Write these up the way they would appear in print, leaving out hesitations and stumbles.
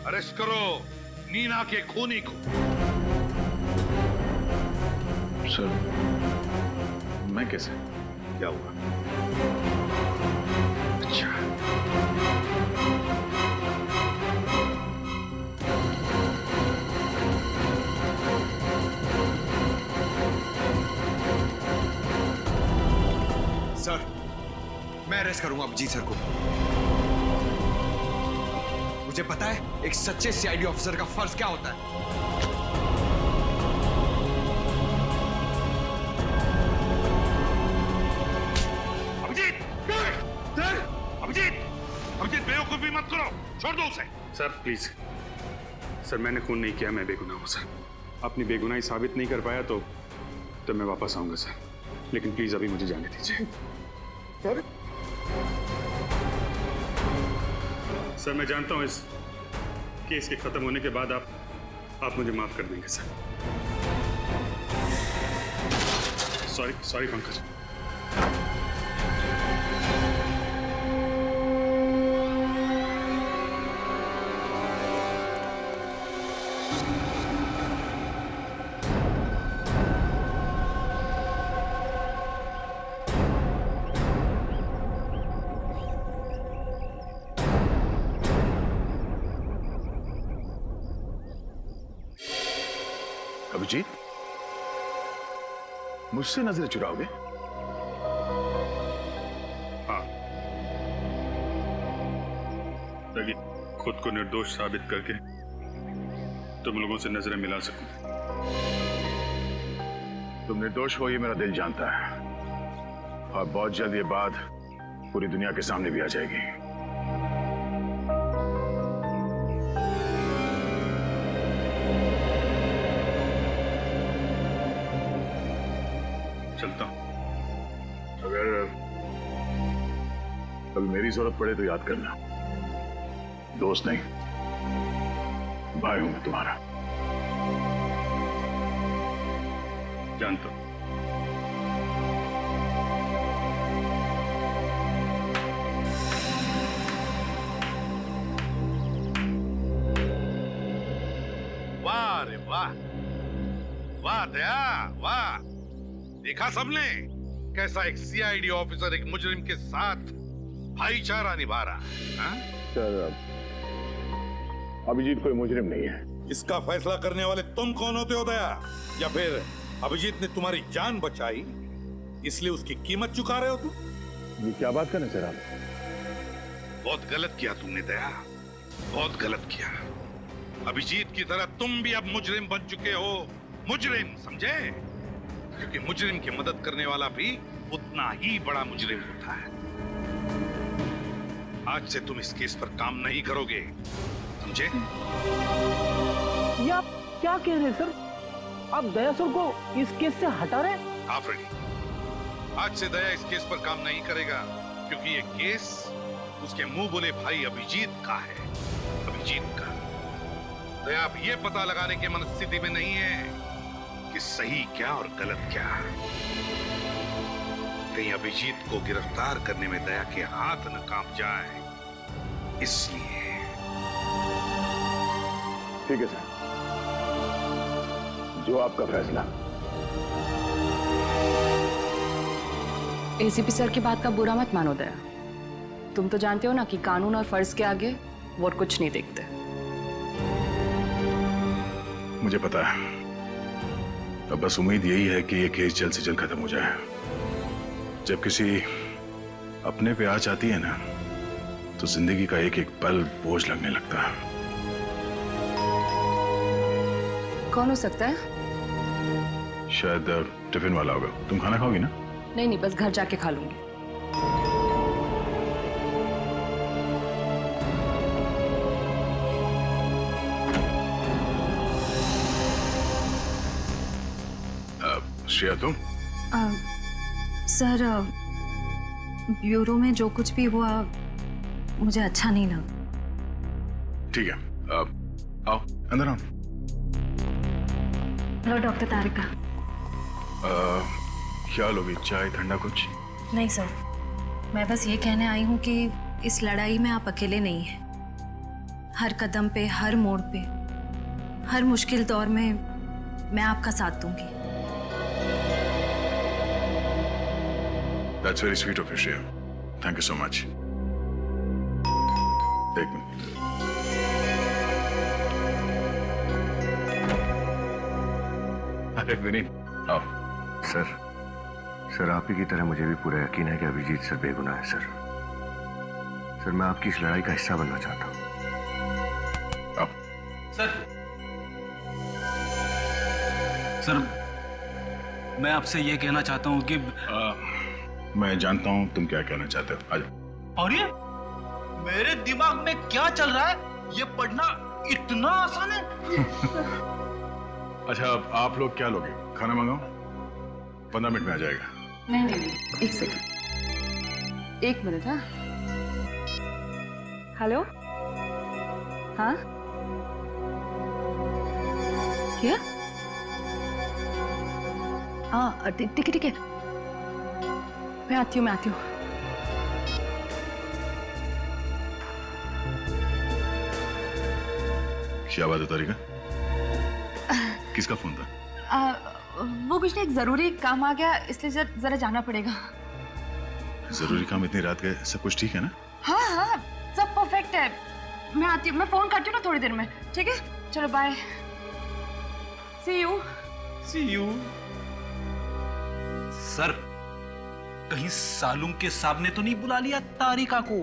Arrest करो नीना के खूनी को। सर, मैं कैसे? क्या हुआ? अच्छा, सर, मैं अरेस्ट करूंगा अभिजीत सर को। मुझे पता है एक सच्चे सीआईडी ऑफिसर का फर्ज क्या होता है। अभिजीत! सर! अभिजीत! अभिजीत, बेवकूफी मत करो, छोड़ दो उसे। सर प्लीज, सर मैंने खून नहीं किया, मैं बेगुनाह हूँ सर। अपनी बेगुनाही साबित नहीं कर पाया तो मैं वापस आऊंगा सर, लेकिन प्लीज अभी मुझे जाने दीजिए। सर मैं जानता हूँ इस केस के खत्म होने के बाद आप मुझे माफ कर देंगे सर। सॉरी पंकज। अभिजीत, मुझसे नजरें चुराओगे? हाँ, ताकि खुद को निर्दोष साबित करके तुम लोगों से नजरें मिला सकूं। तुम निर्दोष हो ये मेरा दिल जानता है, और बहुत जल्द ये बात पूरी दुनिया के सामने भी आ जाएगी। चलता हूं। अगर कभी मेरी जरूरत पड़े तो याद करना, दोस्त नहीं भाई हूं मैं तुम्हारा। जानता हूं। वाह रे वाह, वाह दया वाह। देखा सबने कैसा एक सीआईडी ऑफिसर एक मुजरिम के साथ भाईचारा निभा रहा है। सर, अभिजीत कोई मुजरिम नहीं है। इसका फैसला करने वाले तुम कौन होते हो दया? या फिर अभिजीत ने तुम्हारी जान बचाई इसलिए उसकी कीमत चुका रहे हो तुम? ये क्या बात कर रहे सर आप? बहुत गलत किया तुमने दया, बहुत गलत किया। अभिजीत की तरह तुम भी अब मुजरिम बन चुके हो। मुजरिम, समझे? क्योंकि मुजरिम की मदद करने वाला भी उतना ही बड़ा मुजरिम होता है। आज से तुम इस केस पर काम नहीं करोगे, समझे? ये आप क्या कह रहे हैं सर? आप दया सर को इस केस से हटा रहे हैं? आफरीदी, आज से दया इस केस पर काम नहीं करेगा, क्योंकि ये केस उसके मुंह बोले भाई अभिजीत का है। अभिजीत का। दया अब ये पता लगाने की मनस्थिति में नहीं है कि सही क्या और गलत क्या। कहीं अभिजीत को गिरफ्तार करने में दया के हाथ न कांप जाए, इसलिए। ठीक है सर, जो आपका फैसला। एसीपी सर की बात का बुरा मत मानो दया। तुम तो जानते हो ना कि कानून और फर्ज के आगे वो कुछ नहीं देखते। मुझे पता है, अब बस उम्मीद यही है कि ये केस जल्द से जल्द खत्म हो जाए। जब किसी अपने पे आँच आती है ना, तो जिंदगी का एक एक पल बोझ लगने लगता है। कौन हो सकता है? शायद टिफिन वाला होगा। तुम खाना खाओगी ना? नहीं नहीं, बस घर जाके खा लूंगी। श्रेया तुम? सर, ब्यूरो में जो कुछ भी हुआ मुझे अच्छा नहीं लगा। ठीक है, आओ अंदर आओ। हेलो डॉक्टर तारिका। क्या लोगी, चाय ठंडा कुछ? नहीं सर, मैं बस ये कहने आई हूँ कि इस लड़ाई में आप अकेले नहीं हैं। हर कदम पे, हर मोड़ पे, हर मुश्किल दौर में मैं आपका साथ दूंगी। That's very sweet of you, Shreya. Thank you so much. एक मिनट। अरे विनीत, आओ। सर आप ही की तरह मुझे भी पूरा यकीन है कि अभिजीत सर बेगुनाह है सर। सर मैं आपकी इस लड़ाई का हिस्सा बनना चाहता हूँ। आओ। सर मैं आपसे ये कहना चाहता हूँ कि मैं जानता हूँ तुम क्या कहना चाहते हो। आ जाओ। और ये मेरे दिमाग में क्या चल रहा है, ये पढ़ना इतना आसान है? अच्छा, अब आप लोग क्या लोगे? खाना मंगाओ, 15 मिनट में आ जाएगा। नहीं, एक सेकंड, 1 मिनट। हाँ, हेलो, हाँ, क्या? हाँ, ठीक है, मैं आती हूँ। क्या बात है तारिका? किसका फोन था? वो कुछ नहीं, एक जरूरी काम आ गया, इसलिए जरा जाना पड़ेगा। जरूरी काम इतनी रात गए? सब कुछ ठीक है ना? हाँ, सब परफेक्ट है। मैं आती हूँ, मैं फोन करती हूँ ना थोड़ी देर में, ठीक है? चलो बाय, सी यू। सर कहीं सालूम के साहब ने तो नहीं बुला लिया तारिका को?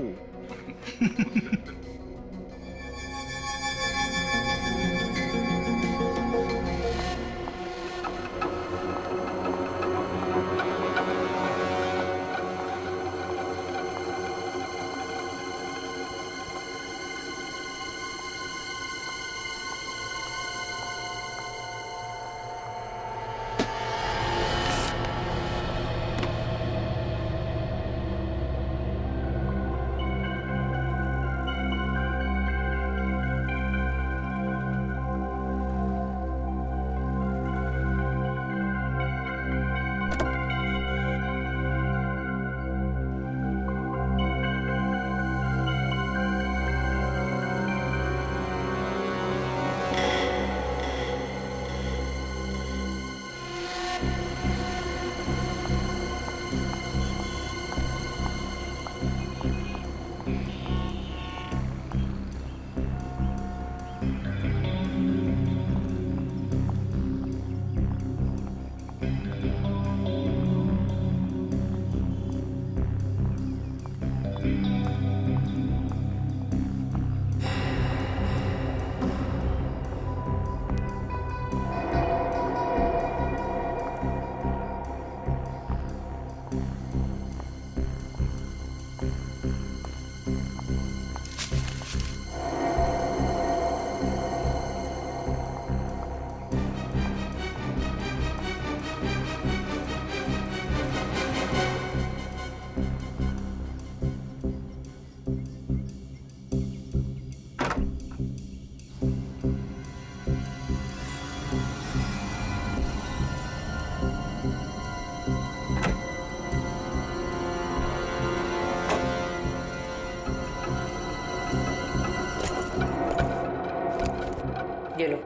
ये लो,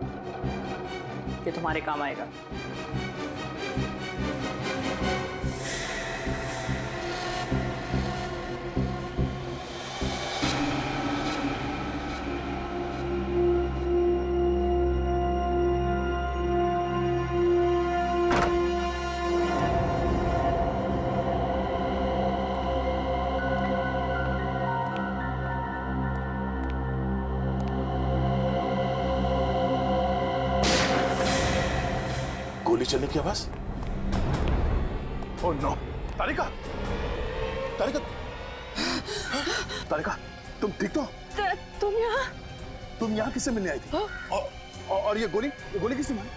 ये तुम्हारे काम आएगा। गोली चलने की आवाज। ओह नो, तारिका, तुम ठीक तो? तुम यहाँ किससे मिलने आई थी? और ये गोली किससे मारी?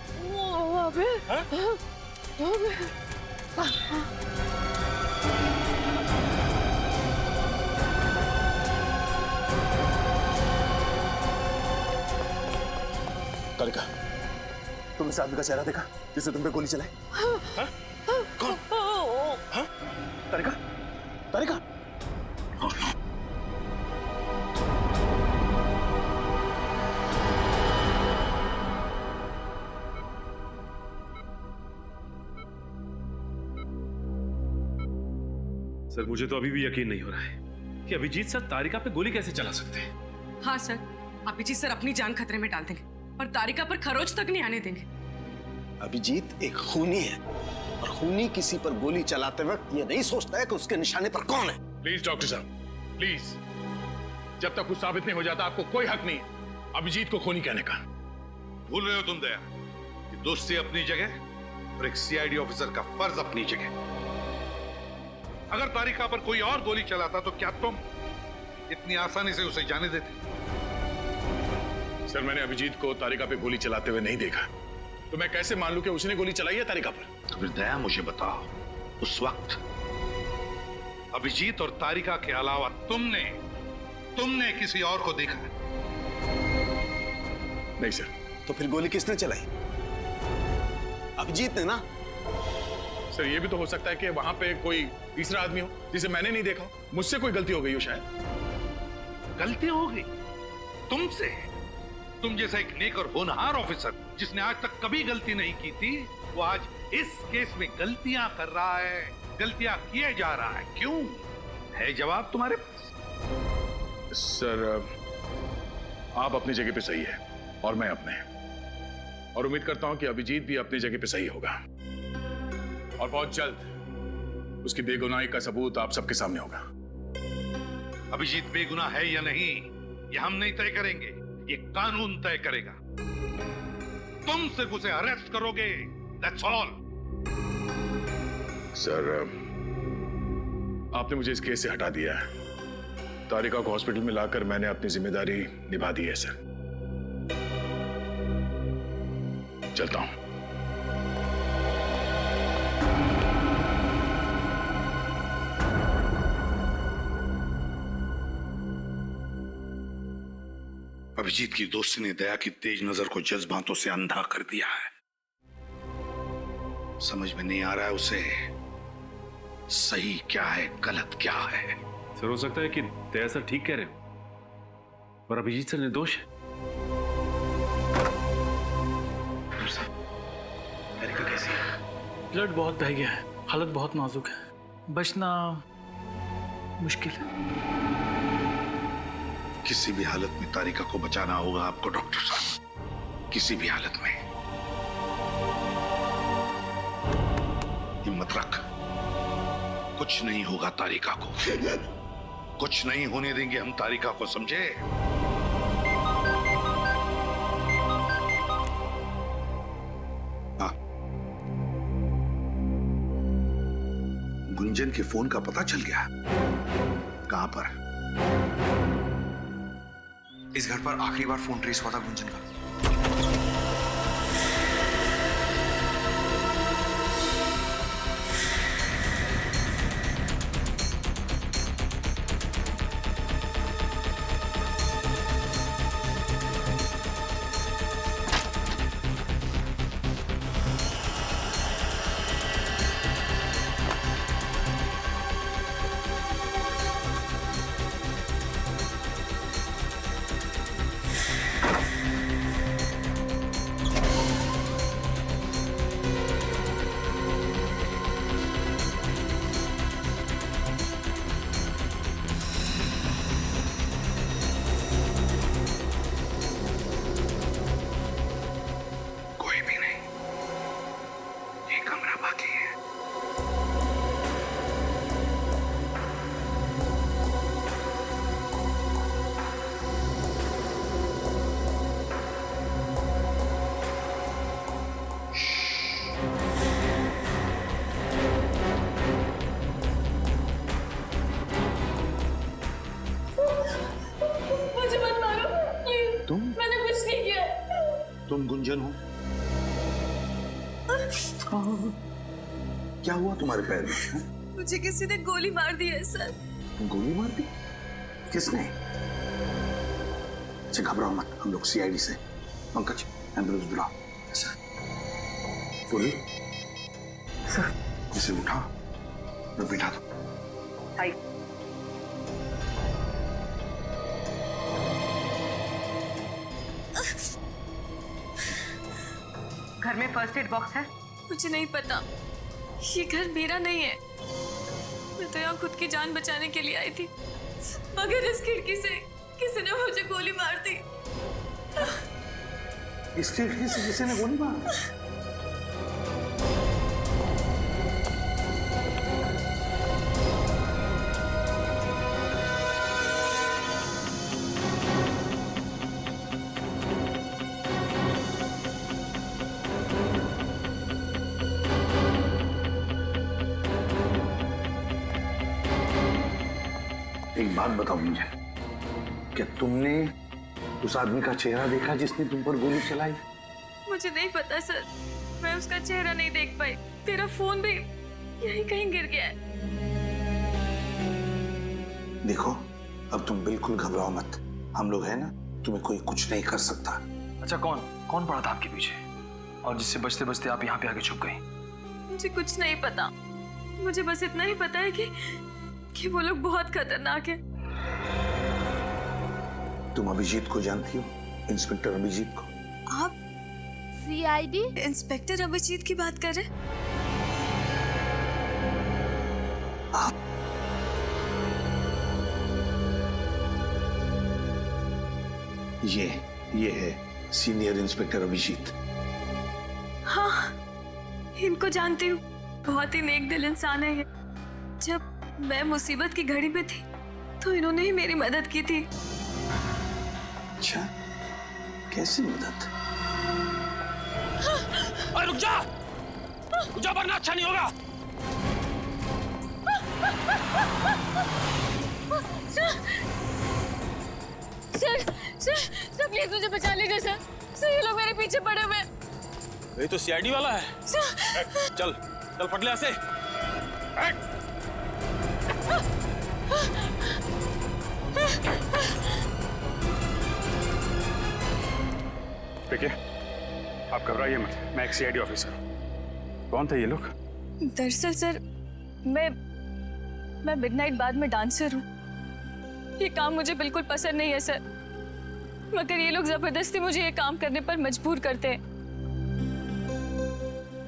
तारिका, तुमने इस आदमी का चेहरा देखा जिसने तुम पे गोली चलाई? कौन? हाँ? तारिका? सर मुझे तो अभी भी यकीन नहीं हो रहा है कि अभिजीत सर तारिका पे गोली कैसे चला सकते हैं। हाँ सर, अभिजीत सर अपनी जान खतरे में डाल देंगे और तारिका पर खरोच तक नहीं आने देंगे। अभिजीत एक खूनी है और खूनी किसी पर गोली चलाते वक्त ये नहीं सोचता है कि उसके निशाने पर कौन है। प्लीज डॉक्टर साहब, प्लीज, जब तक कुछ साबित नहीं हो जाता आपको कोई हक नहीं है अभिजीत को खूनी कहने का। भूल रहे हो तुम दया कि दोस्ती अपनी जगह और एक सीआईडी ऑफिसर का फर्ज अपनी जगह। अगर तारिका पर कोई और गोली चलाता तो क्या तुम इतनी आसानी से उसे जाने देते? सर मैंने अभिजीत को तारिका पे गोली चलाते हुए नहीं देखा, तो मैं कैसे मान लूं कि उसने गोली चलाई है तारिका पर? तो फिर दया मुझे बताओ, उस वक्त अभिजीत और तारिका के अलावा तुमने किसी और को देखा? नहीं सर। तो फिर गोली किसने चलाई? अभिजीत ने ना। सर ये भी तो हो सकता है कि वहां पे कोई तीसरा आदमी हो जिसे मैंने नहीं देखा हो, मुझसे कोई गलती हो गई हो शायद। गलती हो गई तुमसे? तुम जैसा एक नेक और होनहार ऑफिसर जिसने आज तक कभी गलती नहीं की थी, वो आज इस केस में गलतियां कर रहा है, गलतियां किए जा रहा है। क्यों? है जवाब तुम्हारे पास? सर आप अपनी जगह पे सही है और मैं अपने, और उम्मीद करता हूं कि अभिजीत भी अपनी जगह पे सही होगा और बहुत जल्द उसकी बेगुनाही का सबूत आप सबके सामने होगा। अभिजीत बेगुनाह है या नहीं ये हम नहीं तय करेंगे, ये कानून तय करेगा। तुम सिर्फ उसे अरेस्ट करोगे, दैट्स ऑल। सर आपने मुझे इस केस से हटा दिया है। तारिका को हॉस्पिटल में लाकर मैंने अपनी जिम्मेदारी निभा दी है सर। चलता हूं। अभिजीत की दोस्ती ने दया की तेज नजर को जज्बातों से अंधा कर दिया है। समझ में नहीं आ रहा है उसे सही क्या है, गलत क्या है। सर हो सकता है कि दया सर ठीक कह रहे हो और अभिजीत सर निर्दोष है। तारिका कैसी है? ब्लड बहुत बह गया है, हालत बहुत नाजुक है, बचना मुश्किल है। किसी भी हालत में तारिका को बचाना होगा आपको डॉक्टर साहब, किसी भी हालत में। हिम्मत रख, कुछ नहीं होगा तारिका को, कुछ नहीं होने देंगे हम तारिका को, समझे? हाँ, गुंजन के फोन का पता चल गया? कहां पर? इस घर पर आखिरी बार फोन ट्रेस हुआ था गुंजन का। तुम गुंजन हो? क्या हुआ तुम्हारे पैर में? मुझे किसी ने गोली मार दी है सर। गोली मार दी? किसने? अच्छा घबराओ मत, हम लोग सीआईडी से। पंकज एम्बुलेंस बुलाओ। सर बोलिए। सर इसे उठाओ और बिठा दो। घर में फर्स्ट एड बॉक्स है? मुझे नहीं पता, ये घर मेरा नहीं है। मैं तो यहाँ खुद की जान बचाने के लिए आई थी, मगर इस खिड़की से किसी ने मुझे गोली मार दी। इस खिड़की से किसी ने गोली मारा? एक बात बताओ मुझे, क्या तुमने उस आदमी का चेहरा देखा जिसने तुम पर गोली चलाई? मुझे नहीं पता सर, मैं उसका चेहरा नहीं देख पाई। तेरा फोन भी यहीं कहीं गिर गया है। देखो, अब तुम बिल्कुल घबराओ मत, हम लोग हैं ना, तुम्हें कोई कुछ नहीं कर सकता। अच्छा, कौन पड़ा था आपके पीछे और जिससे बचते बचते आप यहाँ पे आके छुप गई? मुझे कुछ नहीं पता, मुझे बस इतना ही पता है कि वो लोग बहुत खतरनाक है। तुम अभिजीत को जानती हो? इंस्पेक्टर अभिजीत को? आप सीआईडी इंस्पेक्टर अभिजीत की बात कर रहे हैं? ये है सीनियर इंस्पेक्टर अभिजीत। हाँ, इनको जानती हूँ, बहुत ही नेक दिल इंसान है ये। जब मैं मुसीबत की घड़ी में थी तो इन्होंने ही मेरी मदद की थी। अच्छा, कैसी मदद? अरे रुक जा वरना अच्छा नहीं होगा। सर प्लीज मुझे बचा लीजिए सर, ये लोग मेरे पीछे पड़े हुए हैं। ये तो सीआईडी वाला है। चल फट ले ऐसे। देखिए, आप घबराइए मत, मैं एक सीआईडी ऑफिसर हूँ। कौन थे ये लोग? दरअसल सर, मैं मिडनाइट बार में डांसर हूँ। ये काम मुझे बिल्कुल पसंद नहीं है सर, मगर ये लोग जबरदस्ती मुझे ये काम करने पर मजबूर करते हैं।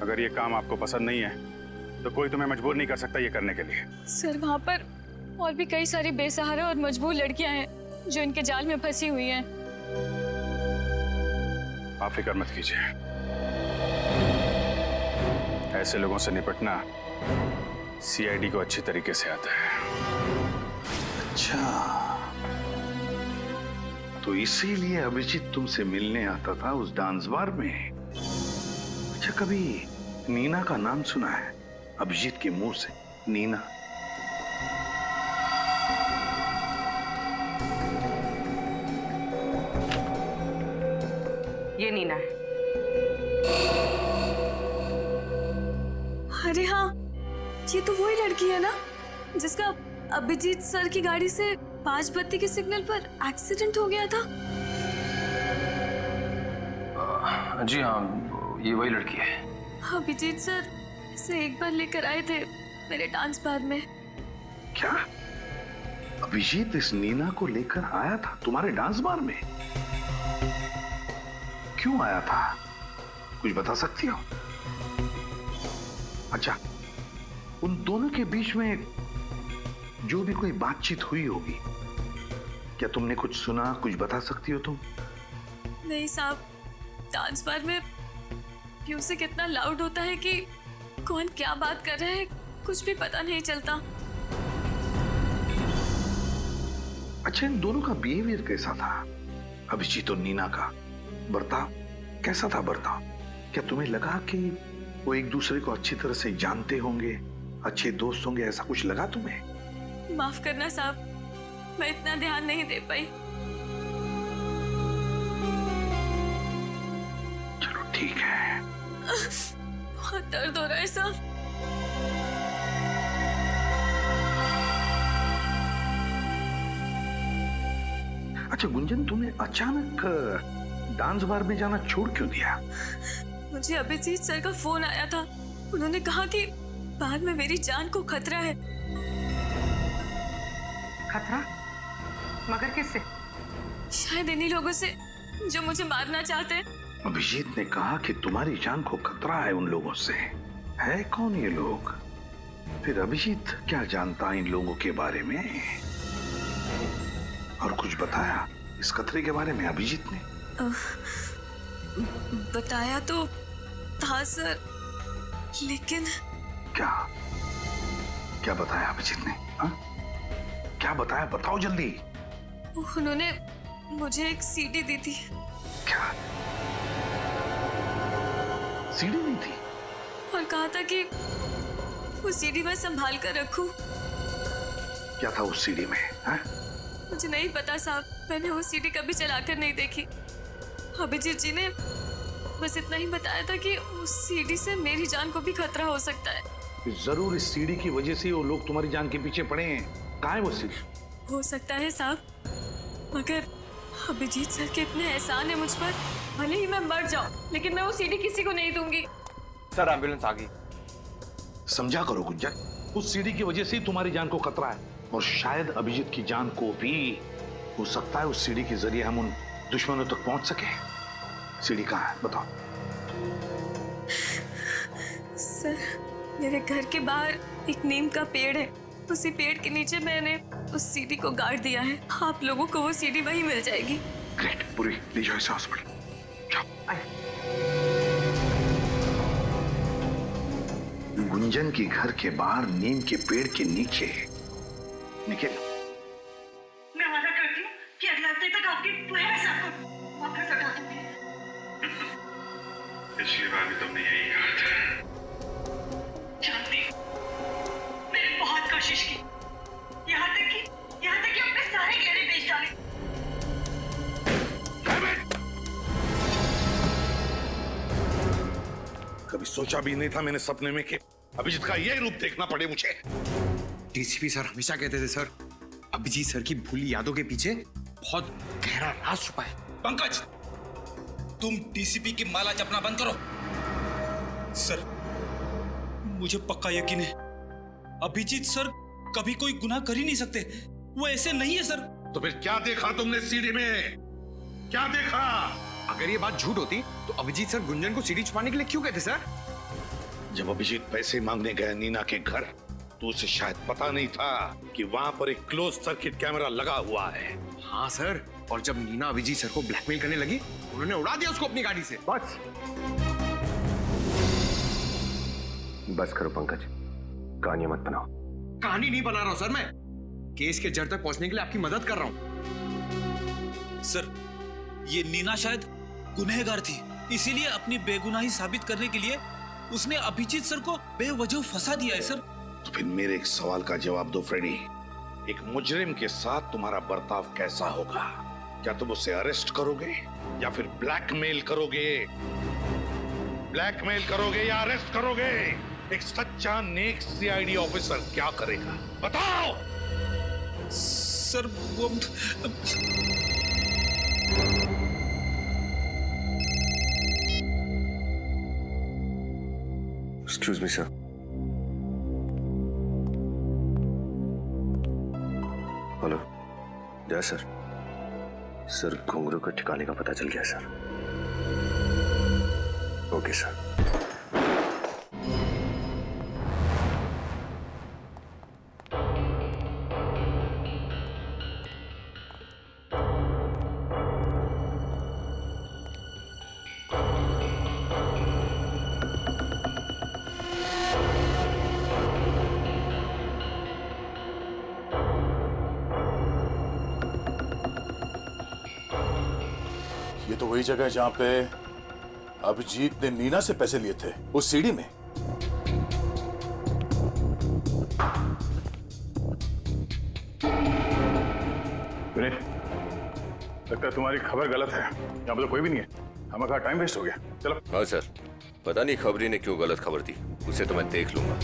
अगर ये काम आपको पसंद नहीं है तो कोई तुम्हें मजबूर नहीं कर सकता ये करने के लिए। सर, वहाँ पर और भी कई सारी बेसहारा और मजबूर लड़कियां हैं जो इनके जाल में फंसी हुई हैं। आप फिक्र मत कीजिए, ऐसे लोगों से निपटना सीआईडी को अच्छी तरीके से आता है। अच्छा, तो इसीलिए अभिजीत तुमसे मिलने आता था उस डांस बार में। अच्छा, कभी नीना का नाम सुना है? अभिजीत के मुंह से नीना। ये नीना है। अरे हाँ, ये तो वही लड़की है ना जिसका अभिजीत सर की गाड़ी से 5 बत्ती के सिग्नल पर एक्सीडेंट हो गया था। जी हाँ, ये वही लड़की है। अभिजीत सर इसे एक बार लेकर आए थे मेरे डांस बार में। क्या अभिजीत इस नीना को लेकर आया था तुम्हारे डांस बार में? क्यों आया था, कुछ बता सकती हो? अच्छा, उन दोनों के बीच में जो भी कोई बातचीत हुई होगी, क्या तुमने कुछ सुना, कुछ बता सकती हो तुम? नहीं साहब, डांस बार में म्यूजिक इतना लाउड होता है कि कौन क्या बात कर रहा है कुछ भी पता नहीं चलता। अच्छा, इन दोनों का बिहेवियर कैसा था? अभिजीत और नीना का बर्ताव कैसा था? बर्ताव क्या तुम्हें लगा कि वो एक दूसरे को अच्छी तरह से जानते होंगे, अच्छे दोस्त होंगे, ऐसा कुछ लगा तुम्हें? माफ करना साहब, मैं इतना ध्यान नहीं दे पाई। चलो ठीक है। बहुत दर्द हो रहा है साहब। अच्छा गुंजन, तुमने अचानक डांस बार में जाना छोड़ क्यों दिया? मुझे अभिजीत सर का फोन आया था, उन्होंने कहा कि बाहर में मेरी जान को खतरा है। खतरा? मगर किससे? शायद इन्हीं लोगों से जो मुझे मारना चाहते हैं। अभिजीत ने कहा कि तुम्हारी जान को खतरा है उन लोगों से। है कौन ये लोग? फिर अभिजीत क्या जानता इन लोगों के बारे में? और कुछ बताया इस खतरे के बारे में अभिजीत ने? बताया तो था सर, लेकिन क्या क्या बताया अभिजीत ने? हा? क्या बताया, बताओ जल्दी। उन्होंने मुझे एक सीडी दी थी। क्या सीडी दी थी? और कहा था कि वो सीडी मैं संभाल कर रखूं। क्या था उस सीडी में? हा? मुझे नहीं पता साहब, मैंने वो सीडी कभी चलाकर नहीं देखी। अभिजीत जी ने बस इतना ही बताया था कि उस सीडी से मेरी जान को भी खतरा हो सकता है। जरूर इस सीडी की वजह से वो लोग तुम्हारी जान के पीछे पड़े हैं। कहाँ है वो सीडी? हो सकता है साहब, मगर अभिजीत सर के इतने एहसान है मुझ पर, भले ही मैं मर जाऊं लेकिन मैं वो सीडी किसी को नहीं दूंगी। सर एम्बुलेंस आ गई। समझा करो गुंजन, उस सीडी की वजह से ही तुम्हारी जान को खतरा है, और शायद अभिजीत की जान को भी। हो सकता है उस सीडी के जरिए हम उन दुश्मनों तक पहुंच सके। सीडी कहाँ है बताओ? सर मेरे घर के बाहर एक नीम का पेड़ है, उसी पेड़ के नीचे मैंने उस सीडी को गाड़ दिया है। आप लोगों को वो सीडी वहीं मिल जाएगी। ग्रेट, पूरी ले जाओ इसे हॉस्पिटल। गुंजन के घर के बाहर नीम के पेड़ के नीचे निकल। मैं वादा करती हूँ कि अगले हफ्ते तक आपकी पूरे साथ वापस लौटा दूंगी। पिछली बार भी तुमने यही कहा था। जानती हूँ, मैंने बहुत कोशिश की, यहाँ तक कि अपने सारे गहरे बेच डाले। कभी सोचा भी नहीं था मैंने सपने में कि अभिजीत का ये रूप देखना पड़े मुझे। डीसीपी सर हमेशा कहते थे सर, अभिजीत सर की भूली यादों के पीछे बहुत गहरा राज छुपा है। पंकज, तुम डीसीपी की माला जपना बंद करो। सर मुझे पक्का यकीन है अभिजीत सर कभी कोई गुनाह कर ही नहीं सकते, वो ऐसे नहीं है सर। तो फिर क्या देखा तुमने सीडी में? क्या देखा? अगर ये बात झूठ होती तो अभिजीत सर गुंजन को सीडी छुपाने के लिए क्यों कहते सर? जब अभिजीत पैसे मांगने गया नीना के घर, तो उसे शायद पता नहीं था कि वहां पर एक क्लोज सर्किट कैमरा लगा हुआ है। हाँ सर, और जब नीना अभिजीत सर को ब्लैकमेल करने लगी, उन्होंने उड़ा दिया उसको अपनी गाड़ी से। बस करो पंकज, कहानी मत बनाओ। कहानी नहीं बना रहा हूं सर, मैं केस के जड़ तक पहुंचने के लिए आपकी मदद कर रहा हूं। सर ये नीना शायद गुनहगार थी, इसीलिए अपनी बेगुनाही साबित करने के लिए उसने अभिजीत सर को बेवजह फंसा दिया है सर। तो फिर मेरे एक सवाल का जवाब दो फ्रेडी, एक मुजरिम के साथ तुम्हारा बर्ताव कैसा होगा? क्या तुम उसे अरेस्ट करोगे या फिर ब्लैकमेल करोगे? ब्लैकमेल करोगे या अरेस्ट करोगे? एक सच्चा नेक सीआईडी ऑफिसर क्या करेगा बताओ? सर वो एक्सक्यूज मी सर। हेलो जय सर। सर घुंघरू के ठिकाने का पता चल गया सर। Okay sir. ये तो वही जगह है जहां पे अभिजीत ने नीना से पैसे लिए थे, उस सीडी में। विनीत, लगता है तुम्हारी खबर गलत है। यहाँ पे तो कोई भी नहीं है, हमारा टाइम वेस्ट हो गया। चलो। हाँ सर, पता नहीं खबरी ने क्यों गलत खबर दी, उसे तो मैं देख लूंगा।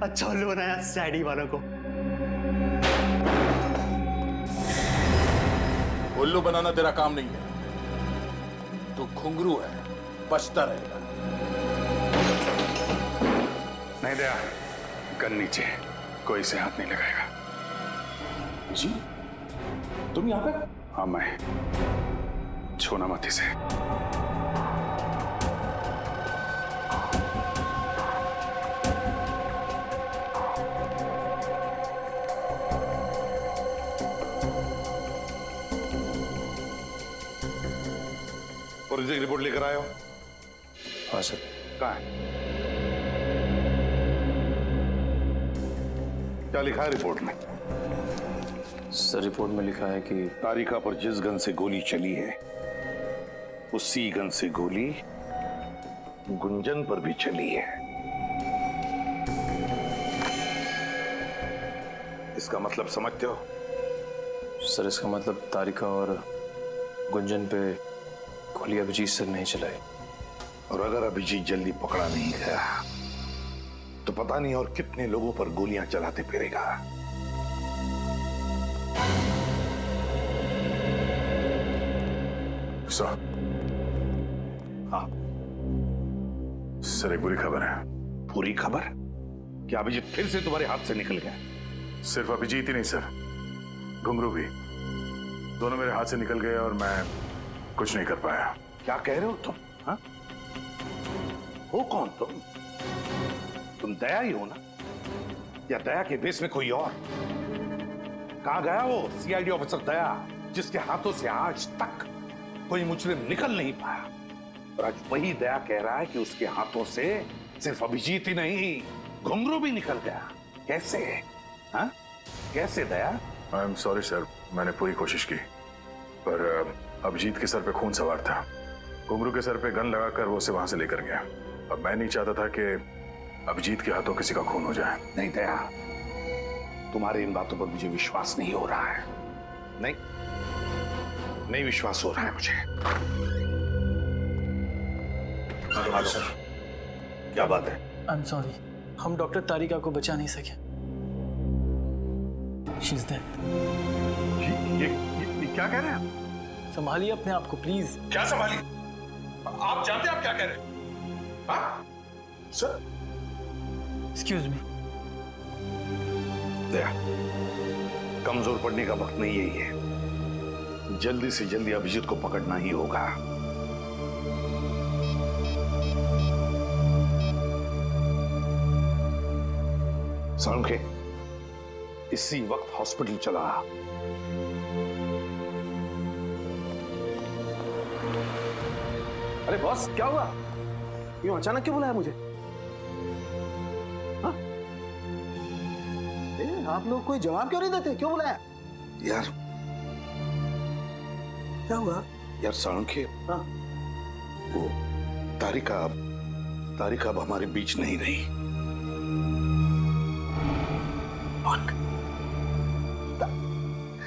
अच्छा उल्लू बनाया सैडी वालों को। उल्लू बनाना तेरा काम नहीं है। तू घुंघरू है, बचता रहेगा। नहीं दया, गन नीचे, कोई इसे हाथ नहीं लगाएगा। जी तुम यहाँ पे? हाँ मैं, छूना मत इसे। फोरेंसिक रिपोर्ट लेकर आए हो? हाँ सर। कहाँ है? क्या लिखा है रिपोर्ट में? सर रिपोर्ट में लिखा है कि तारिका पर जिस गन से गोली चली है उसी गन से गोली गुंजन पर भी चली है। इसका मतलब समझते हो? सर इसका मतलब तारिका और गुंजन पे गोली अभिजीत सर नहीं चलाई। और अगर अभिजीत जल्दी पकड़ा नहीं गया तो पता नहीं और कितने लोगों पर गोलियां चलाते फिरेगा। सर। हाँ सर, एक बुरी खबर है। पूरी खबर? क्या अभिजीत फिर से तुम्हारे हाथ से निकल गया? सिर्फ अभिजीत ही नहीं सर, घुंघरू भी। दोनों मेरे हाथ से निकल गए और मैं कुछ नहीं कर पाया। क्या कह रहे हो तुम? हाँ? हो कौन तुम? तुम दया ही हो ना? या दया के बेस में कोई और? कहां गया वो सीआईडी ऑफिसर दया जिसके हाथों से आज तक कोई मुजरिम निकल नहीं पाया? और आज वही दया कह रहा है कि उसके हाथों से सिर्फ अभिजीत ही नहीं, घुंघरू भी निकल गया। कैसे? हाँ? कैसे दया? आई एम सॉरी सर, मैंने पूरी कोशिश की, पर अभिजीत के सर पे खून सवार था। घुंघरू के सर पे गन लगाकर वो उसे वहां से लेकर गया। अब मैं नहीं चाहता था कि अभिजीत के हाथों किसी का खून हो जाए। नहीं दया, तुम्हारे इन बातों पर मुझे विश्वास नहीं हो रहा है। नहीं विश्वास हो रहा है मुझे। हाँ सर। क्या बात है? आई एम सॉरी, हम डॉक्टर तारिका को बचा नहीं सके। She is dead. ये क्या कह रहे हैं? संभालिए अपने आप को प्लीज। क्या संभालिए? आप जानते हैं आप क्या कह रहे हैं? हाँ? Sir excuse me. दया, कमजोर पड़ने का वक्त नहीं यही है। जल्दी से जल्दी अभिजीत को पकड़ना ही होगा। साळुंखे, इसी वक्त हॉस्पिटल चला। अरे बॉस, क्या हुआ? यूं अचानक क्यों बुलाया मुझे? हाँ? आप लोग कोई जवाब क्यों नहीं देते? क्यों बुलाया? यार क्या हुआ? यार साळुंखे, हाँ? वो तारिका अब हमारे बीच नहीं रही।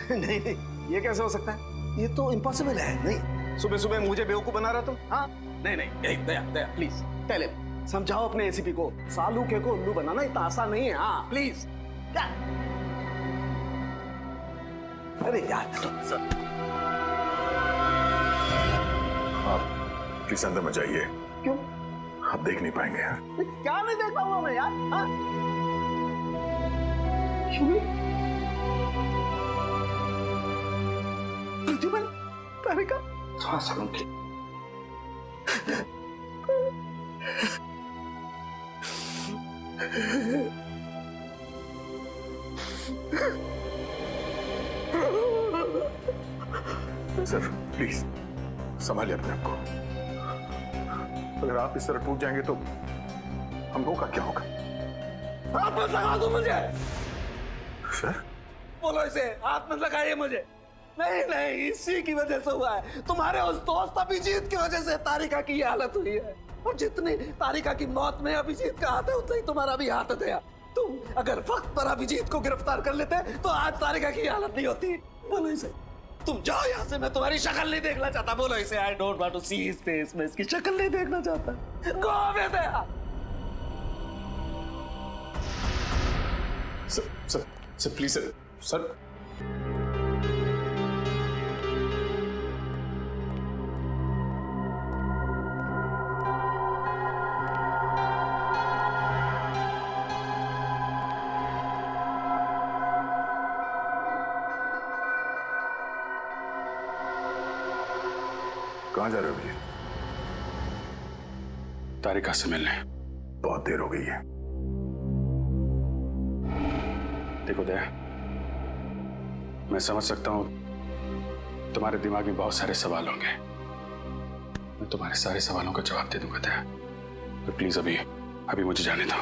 नहीं नहीं, ये कैसे हो सकता है? ये तो इम्पॉसिबल है। नहीं, सुबह सुबह मुझे बेवकूफ बना रहा तुम? हाँ? नहीं नहीं, यही दया दया प्लीज टेल हिम, समझाओ अपने एसीपी को, सालूके को उल्लू बनाना इतना आसान नहीं है। हाँ प्लीज। क्या? अरे यार आप प्लीज अंदर मत जाइए। क्यों? आप देख नहीं पाएंगे यार। क्या नहीं देख पाऊंगा मैं यार? हाँ? क्यों? प्रतिबल तारिका? हाँ साळुंखे, सर प्लीज संभालिए अपने आप को। अगर आप इस तरह टूट जाएंगे तो हम लोगों का क्या होगा? हाथ मत लगा दो मुझे। सर बोलो इसे, हाथ मत लगाइए मुझे। नहीं नहीं, इसी की वजह से हुआ है। तुम्हारे उस दोस्त अभिजीत की वजह से तारिका की ये हालत हुई है। और जितनी तारिका की मौत में अभिजीत का हाथ है उतना ही तुम्हारा भी हाथ है। तुम अगर वक्त पर अभिजीत को गिरफ्तार कर लेते तो आज तारिका की हालत नहीं होती। बोलो इसे, तुम जाओ यहाँ से। मैं तुम्हारी शक्ल नहीं देखना चाहता। बोलो इसे, I don't want to see his face. मैं इसकी शक्ल नहीं देखना चाहता। Go away Daya. Sir please sir. कहाँ जा रहे हो अभिजीत? तारिका से मिलने। बहुत देर हो गई है। देखो दया, मैं समझ सकता हूं तुम्हारे दिमाग में बहुत सारे सवाल होंगे। मैं तुम्हारे सारे सवालों का जवाब दे दूंगा दया, पर प्लीज अभी मुझे जाने दो।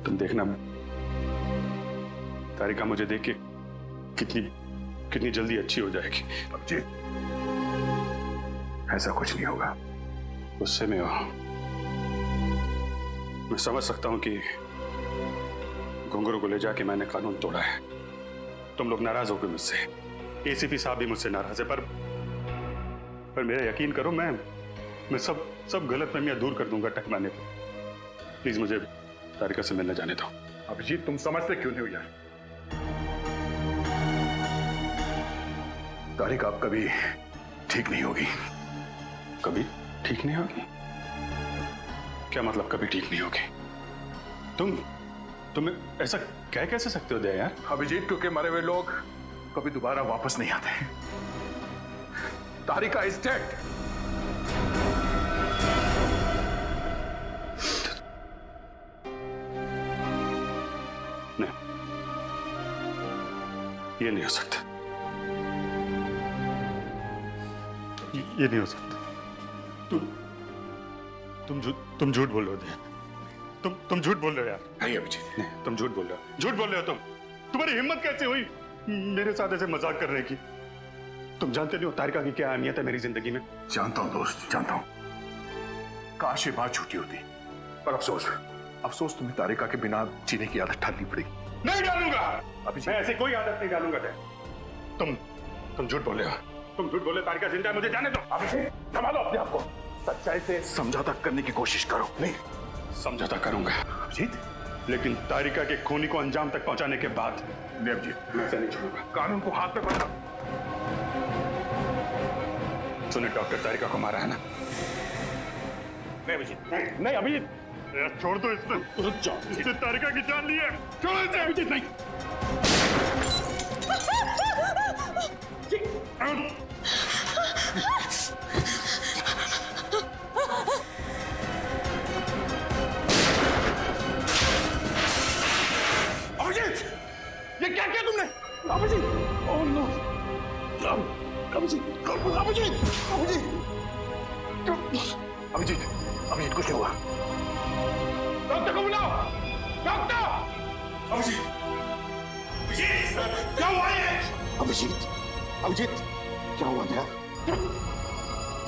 तुम देखना तारिका मुझे देख के कितनी जल्दी अच्छी हो जाएगी। अभिजीत, ऐसा कुछ नहीं होगा। गुस्से में हो, मैं समझ सकता हूं कि घुंघरू को ले जाके मैंने कानून तोड़ा है। तुम लोग नाराज हो गए मुझसे, एसीपी साहब भी मुझसे नाराज है, पर मेरा यकीन करो, मैं सब गलतफहमियां दूर कर दूंगा टकराने पर। प्लीज मुझे तारिका से मिलने जाने दो। अभिजीत, तुम समझते क्यों नहीं हो यार? तारिका अब कभी ठीक नहीं होगी। कभी ठीक नहीं होगी? क्या मतलब कभी ठीक नहीं होगी? तुम ऐसा कह कैसे सकते हो दया यार? अभिजीत, क्योंकि मरे हुए लोग कभी दोबारा वापस नहीं आते। तारिका इज डेड। नहीं, ये नहीं हो सकता। ये नहीं हो सकता। तुम झूठ बोल रहे हो दया। तुम झूठ बोल रहे हो यार। नहीं अभिजीत, नहीं, तुम झूठ बोल रहे हो। झूठ बोल रहे हो तुम। तुम्हारी हिम्मत कैसे हुई मेरे साथ ऐसे मजाक करने की? तुम जानते नहीं हो तारिका की क्या अहमियत है मेरी जिंदगी में। जानता हूं दोस्त, जानता हूं। काश ये बात छूटी होती, पर अफसोस तुम्हें तारिका के बिना जीने की आदत डालनी पड़ेगी। नहीं डालूंगा अभिजीत, मैं ऐसी कोई आदत नहीं डालूंगा। तुम झूठ बोल रहे हो। तुम झूठ बोले, तारिका जिंदा है, मुझे जाने दो। अभिजीत, संभालो अपने आप को। सच्चाई से समझौता करने की कोशिश करो। नहीं, समझौता करूंगा अभिजीत, लेकिन तारिका के खूनी को अंजाम तक पहुंचाने के बाद। नहीं अभिजीत, मैं ऐसा नहीं छोड़ूंगा। कानून को हाथ में पकड़ो। तूने डॉक्टर तारिका को मारा है ना? नहीं अभिजीत, नहीं अभिजीत, छोड़ दो इसने तारिका की जान ली है। छोड़ इसे अभिजीत। नहीं, अभिजीत, ये क्या किया तुमने? अभिजीत, ओह नो, अभिजीत, अभिजीत कुछ नहीं हुआ। डॉक्टर को बुलाओ, डॉक्टर। अभिजीत, क्या हुआ है? अभिजीत, क्या हुआ था?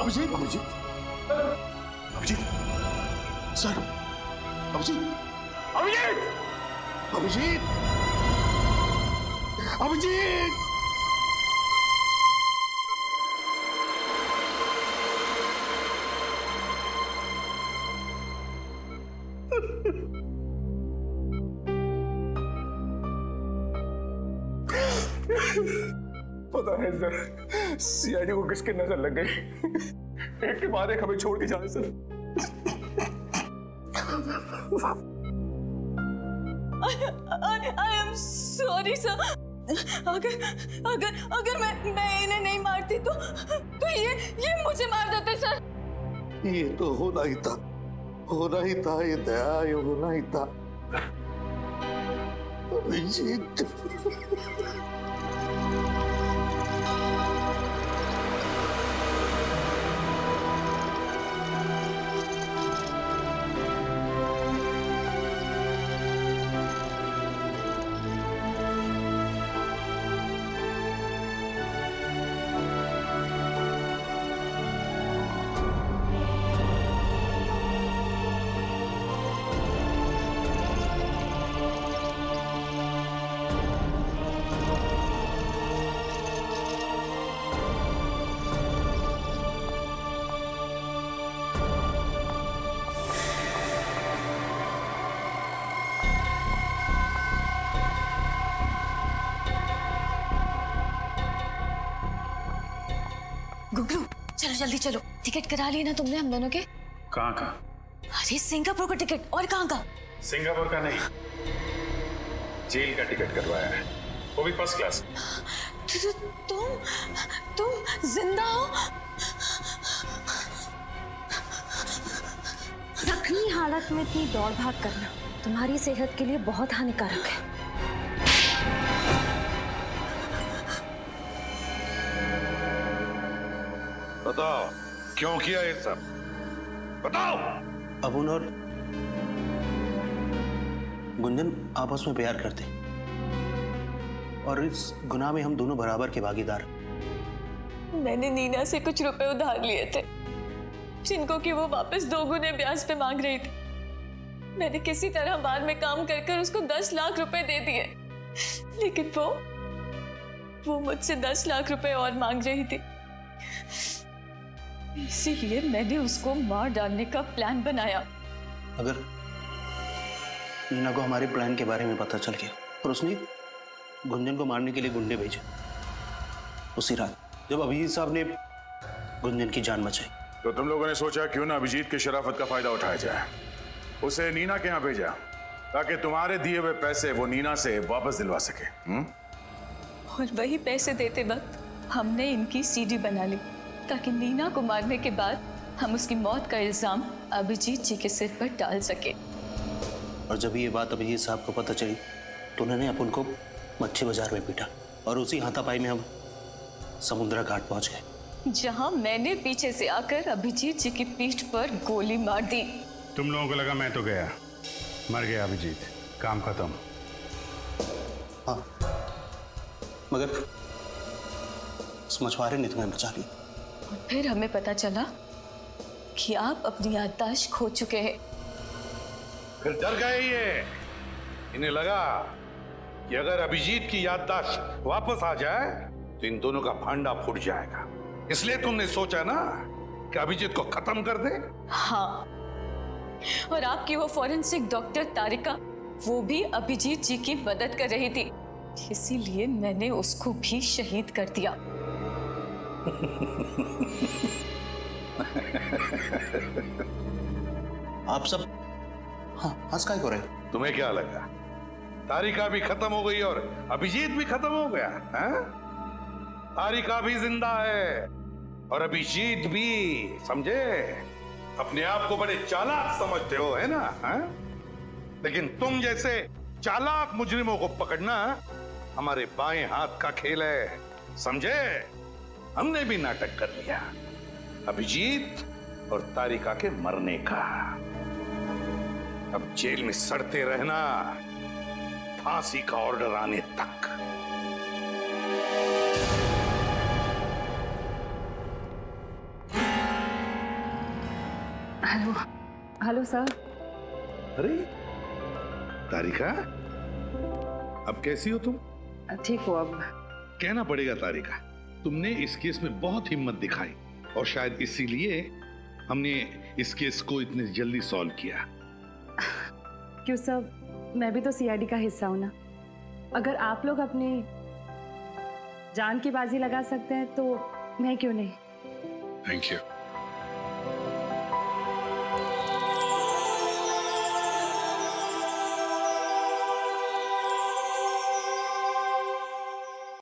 अभिजीत, सर, अभिजीत। पता नहीं सर, सीआईडी को किसकी नजर लग गई। एक के बाद एक हमें छोड़ के जाए sir. I am sorry sir. अगर मैं इन्हें नहीं मारती तो ये मुझे मार देते सर। ये तो होना ही था, ये दया, ये होना ही था। अभिजीत, गुगरू, चलो जल्दी चलो। टिकट करा ली ना तुमने हम दोनों के? कहाँ? अरे सिंगापुर का टिकट। और कहाँ का? सिंगापुर का नहीं, जेल का टिकट करवाया है, वो भी फर्स्ट क्लास। तुम जिंदा हो? इतनी हालत में इतनी दौड़ भाग करना तुम्हारी सेहत के लिए बहुत हानिकारक है। बताओ क्यों किया ये सब, बताओ। अबुन और गुंजन आपस में प्यार करते और इस गुनाह में हम दोनों बराबर के भागीदार। मैंने नीना से कुछ रुपए उधार लिए थे जिनको कि वो वापस 2 गुने ब्याज पे मांग रही थी। मैंने किसी तरह बाद में काम कर कर उसको 10 लाख रुपए दे दिए, लेकिन वो मुझसे 10 लाख रुपए और मांग रही थी। इसीलिए मैंने उसको मार डालने का प्लान बनाया। अगर नीना को हमारे प्लान के बारे में पता चल गया और उसने गुंजन को मारने के लिए गुंडे भेजे, उसी रात जब अभिजीत साहब ने गुंजन की जान बचाई, तो तुम लोगों ने सोचा क्यों ना अभिजीत की शराफत का फायदा उठाया जाए, उसे नीना के यहाँ भेजा ताकि तुम्हारे दिए हुए पैसे वो नीना से वापस दिलवा सके। और वही पैसे देते वक्त हमने इनकी सीडी बना ली ताकि नीना को मारने के बाद हम उसकी मौत का इल्जाम अभिजीत जी के सिर पर डाल सके। और जब ये बात अभिजीत साहब को पता चली तो उन्होंने अपन को मच्छी बाजार में पीटा और उसी हाथापाई में हम समुद्रा घाट पहुंच गए, जहां मैंने पीछे से आकर अभिजीत जी की पीठ पर गोली मार दी। तुम लोगों को लगा मैं तो गया, मर गया अभिजीत, काम खत्म। हाँ, मगर उस मछुआरे ने तुम्हें बचा लिया। और फिर हमें पता चला कि आप अपनी याददाश्त खो चुके हैं। फिर डर गए ये, इन्हें लगा कि अगर अभिजीत की याददाश्त वापस आ जाए तो इन दोनों का भांडा फूट जाएगा, इसलिए तुमने सोचा ना कि अभिजीत को खत्म कर दे। हाँ, और आपकी वो फॉरेंसिक डॉक्टर तारिका, वो भी अभिजीत जी की मदद कर रही थी, इसीलिए मैंने उसको भी शहीद कर दिया। आप सब हंस काय को रहे? तुम्हें क्या लगा तारिका भी खत्म हो गई और अभिजीत भी खत्म हो गया है? तारिका भी जिंदा है और अभिजीत भी, समझे? अपने आप को बड़े चालाक समझते हो, है ना? है? लेकिन तुम जैसे चालाक मुजरिमों को पकड़ना हमारे बाएं हाथ का खेल है, समझे? हमने भी नाटक कर लिया अभिजीत और तारिका के मरने का। अब जेल में सड़ते रहना फांसी का ऑर्डर आने तक। Hello hello sir. अरे तारिका, अब कैसी हो तुम? ठीक हो अब? कहना पड़ेगा तारिका, तुमने इस केस में बहुत हिम्मत दिखाई और शायद इसीलिए हमने इस केस को इतनी जल्दी सॉल्व किया। क्यों सर, मैं भी तो सीआईडी का हिस्सा हूं ना। अगर आप लोग अपनी जान की बाजी लगा सकते हैं तो मैं क्यों नहीं। Thank you.